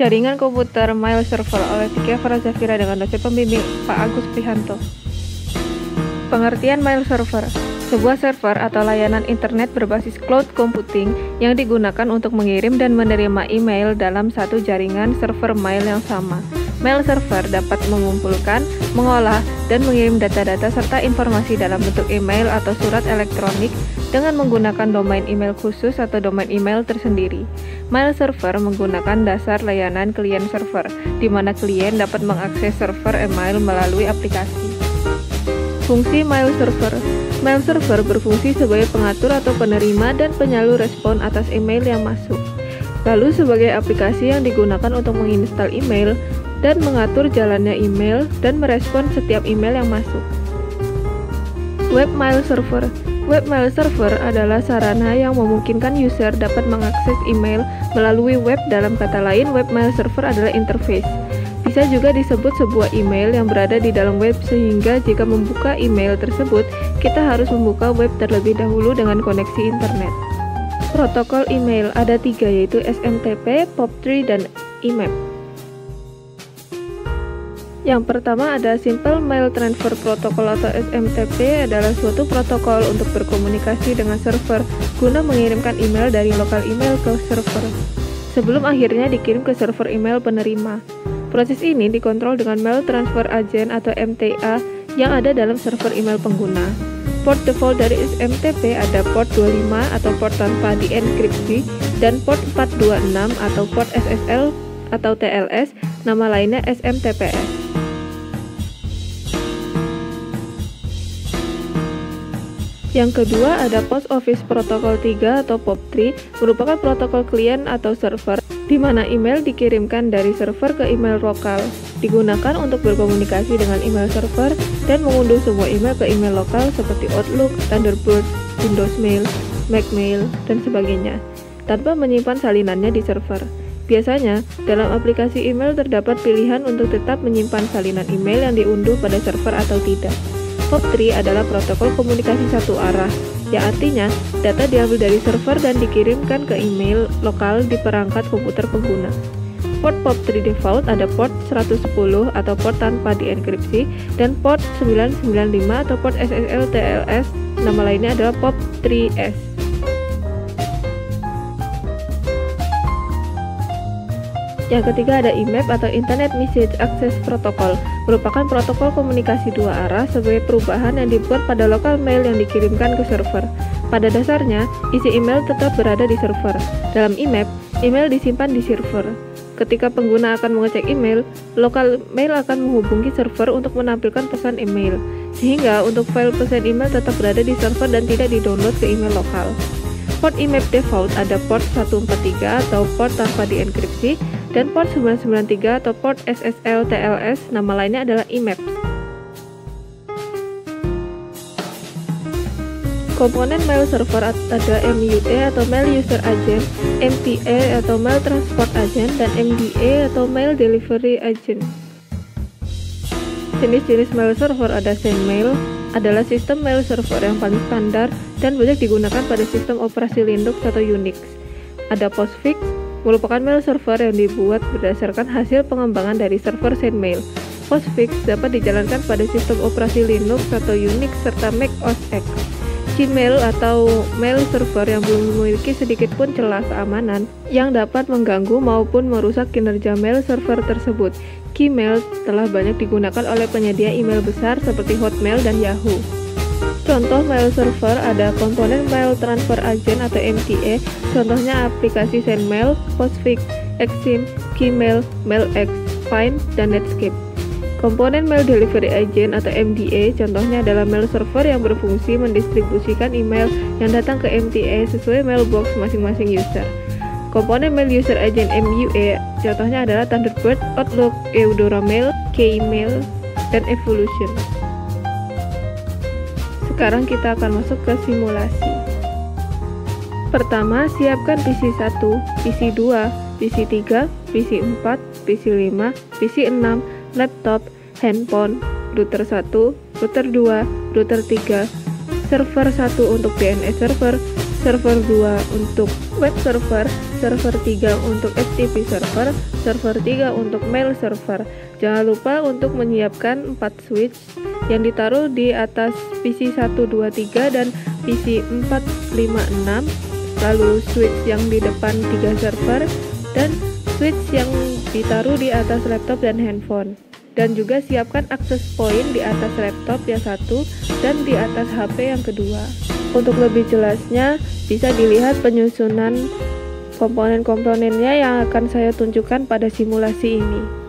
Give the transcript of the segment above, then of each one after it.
Jaringan komputer Mail Server oleh Tikia Farazafira dengan dosen pembimbing Pak Agus Prihanto. Pengertian Mail Server: sebuah server atau layanan internet berbasis cloud computing yang digunakan untuk mengirim dan menerima email dalam satu jaringan server mail yang sama. Mail server dapat mengumpulkan, mengolah, dan mengirim data-data serta informasi dalam bentuk email atau surat elektronik dengan menggunakan domain email khusus atau domain email tersendiri. Mail server menggunakan dasar layanan klien server, di mana klien dapat mengakses server email melalui aplikasi. Fungsi Mail Server: Mail server berfungsi sebagai pengatur atau penerima dan penyalur respon atas email yang masuk, lalu sebagai aplikasi yang digunakan untuk menginstal email dan mengatur jalannya email dan merespon setiap email yang masuk. Web Mail Server: Web Mail Server adalah sarana yang memungkinkan user dapat mengakses email melalui web. Dalam kata lain, Web Mail Server adalah interface. Bisa juga disebut sebuah email yang berada di dalam web, sehingga jika membuka email tersebut, kita harus membuka web terlebih dahulu dengan koneksi internet. Protokol email ada 3, yaitu SMTP, POP3, dan IMAP. Yang pertama ada Simple Mail Transfer Protocol atau SMTP, adalah suatu protokol untuk berkomunikasi dengan server guna mengirimkan email dari lokal email ke server sebelum akhirnya dikirim ke server email penerima. Proses ini dikontrol dengan Mail Transfer Agent atau MTA yang ada dalam server email pengguna. Port default dari SMTP ada port 25 atau port tanpa dienkripsi dan port 426 atau port SSL atau TLS, nama lainnya SMTPS. Yang kedua ada Post Office Protocol 3 atau POP3, merupakan protokol klien atau server di mana email dikirimkan dari server ke email lokal, digunakan untuk berkomunikasi dengan email server dan mengunduh semua email ke email lokal seperti Outlook, Thunderbird, Windows Mail, Mac Mail, dan sebagainya, tanpa menyimpan salinannya di server. Biasanya, dalam aplikasi email terdapat pilihan untuk tetap menyimpan salinan email yang diunduh pada server atau tidak. POP3 adalah protokol komunikasi satu arah, yang artinya data diambil dari server dan dikirimkan ke email lokal di perangkat komputer pengguna. Port POP3 default ada port 110 atau port tanpa dienkripsi dan port 995 atau port SSL TLS, nama lainnya adalah POP3S. Yang ketiga ada IMAP atau Internet Message Access Protocol, merupakan protokol komunikasi dua arah sebagai perubahan yang dibuat pada lokal mail yang dikirimkan ke server. Pada dasarnya, isi email tetap berada di server. Dalam IMAP, email disimpan di server. Ketika pengguna akan mengecek email, lokal mail akan menghubungi server untuk menampilkan pesan email, sehingga untuk file pesan email tetap berada di server dan tidak di-download ke email lokal. Port IMAP default ada port 143 atau port tanpa dienkripsi dan port 993 atau port SSL TLS, nama lainnya adalah IMAP. Komponen mail server ada MUA atau Mail User Agent, MTA atau Mail Transport Agent, dan MDA atau Mail Delivery Agent. Jenis-jenis mail server ada SendMail, adalah sistem mail server yang paling standar dan banyak digunakan pada sistem operasi Linux atau Unix. Ada PostFix, merupakan mail server yang dibuat berdasarkan hasil pengembangan dari server SendMail. PostFix dapat dijalankan pada sistem operasi Linux atau Unix serta Mac OS X. Gmail atau mail server yang belum memiliki sedikit pun celah keamanan yang dapat mengganggu maupun merusak kinerja mail server tersebut. Gmail telah banyak digunakan oleh penyedia email besar seperti Hotmail dan Yahoo. Contoh mail server ada komponen Mail Transfer Agent atau MTA, contohnya aplikasi SendMail, PostFix, Xsim, Gmail, MailX, Find, dan Netscape. Komponen Mail Delivery Agent atau MDA, contohnya adalah mail server yang berfungsi mendistribusikan email yang datang ke MTA sesuai mailbox masing-masing user. Komponen Mail User Agent MUA, contohnya adalah Thunderbird, Outlook, Eudora Mail, Kmail, dan Evolution. Sekarang kita akan masuk ke simulasi. Pertama, siapkan PC 1, PC 2, PC 3, PC 4, PC 5, PC 6, laptop, handphone, router 1, router 2, router 3, server 1 untuk DNS server, server 2 untuk web server, server 3 untuk FTP server, server 3 untuk mail server. Jangan lupa untuk menyiapkan 4 switch yang ditaruh di atas PC 123 dan PC 456, lalu switch yang di depan 3 server, dan switch yang ditaruh di atas laptop dan handphone. Dan juga siapkan akses point di atas laptop yang satu dan di atas HP yang kedua. Untuk lebih jelasnya, bisa dilihat penyusunan komponen-komponennya yang akan saya tunjukkan pada simulasi ini.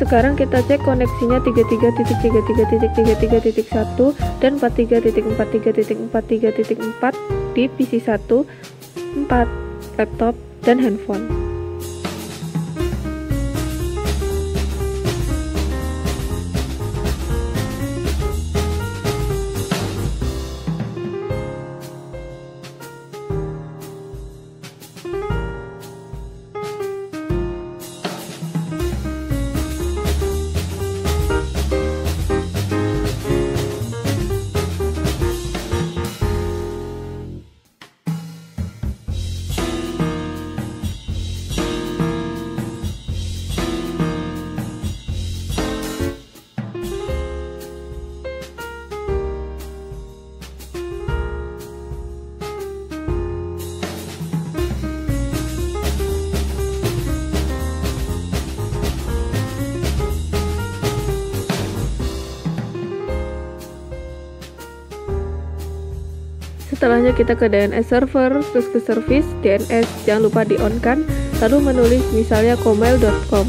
Sekarang kita cek koneksinya 33.33.33.1 dan 43.43.43.4 di PC 1, 4, laptop, dan handphone. Setelahnya kita ke DNS server, terus ke service, DNS jangan lupa di-on-kan, lalu menulis misalnya komail.com.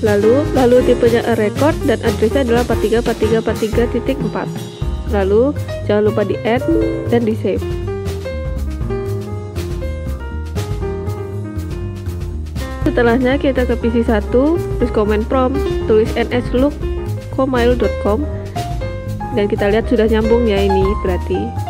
Lalu tipenya a record dan addressnya adalah 434343.4. Lalu jangan lupa di-add dan di-save. Setelahnya kita ke PC 1, terus command prompt, tulis nslook komail.com, dan kita lihat sudah nyambung ya ini berarti.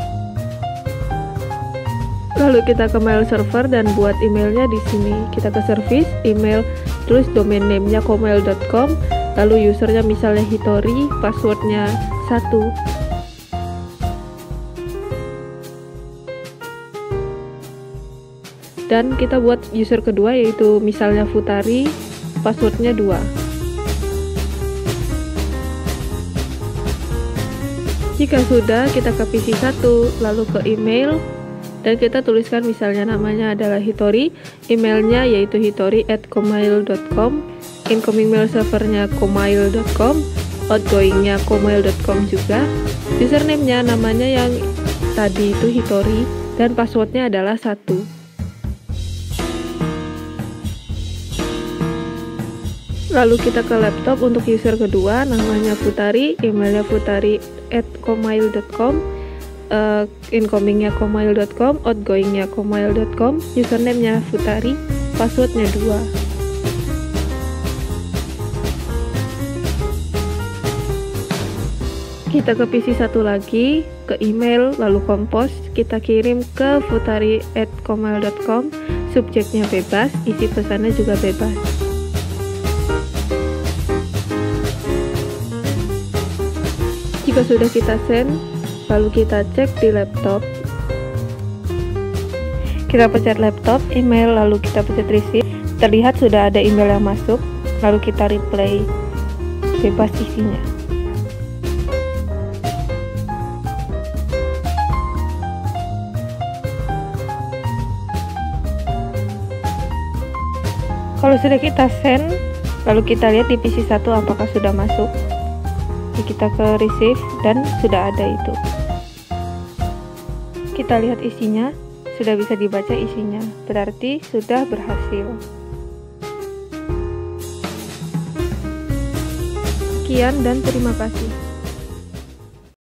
Lalu kita ke mail server dan buat emailnya di sini. Kita ke service, email, terus domain name-nya komail.com, lalu usernya misalnya Hitori, passwordnya 1. Dan kita buat user kedua yaitu misalnya Futari, passwordnya 2. Jika sudah, kita ke PC 1, lalu ke email, dan kita tuliskan misalnya namanya adalah Hitori, emailnya yaitu hitori@komail.com, incoming mail servernya komail.com, outgoingnya komail.com juga, username-nya namanya yang tadi itu Hitori, dan passwordnya adalah 1. Lalu kita ke laptop untuk user kedua, namanya Futari, emailnya futari@komail.com, incomingnya komail.com, outgoingnya komail.com, username-nya Futari, passwordnya 2. Kita ke PC 1 lagi, ke email, lalu compose, kita kirim ke futari@komail.com, subjeknya bebas, isi pesannya juga bebas. Jika sudah kita send, lalu kita cek di laptop. Kita pencet laptop, email, lalu kita pencet receive. Terlihat sudah ada email yang masuk, lalu kita reply bebas isinya. Kalau sudah kita send, lalu kita lihat di PC 1 apakah sudah masuk. Kita ke receive dan sudah ada itu. Kita lihat isinya, sudah bisa dibaca isinya, berarti sudah berhasil. Sekian dan terima kasih.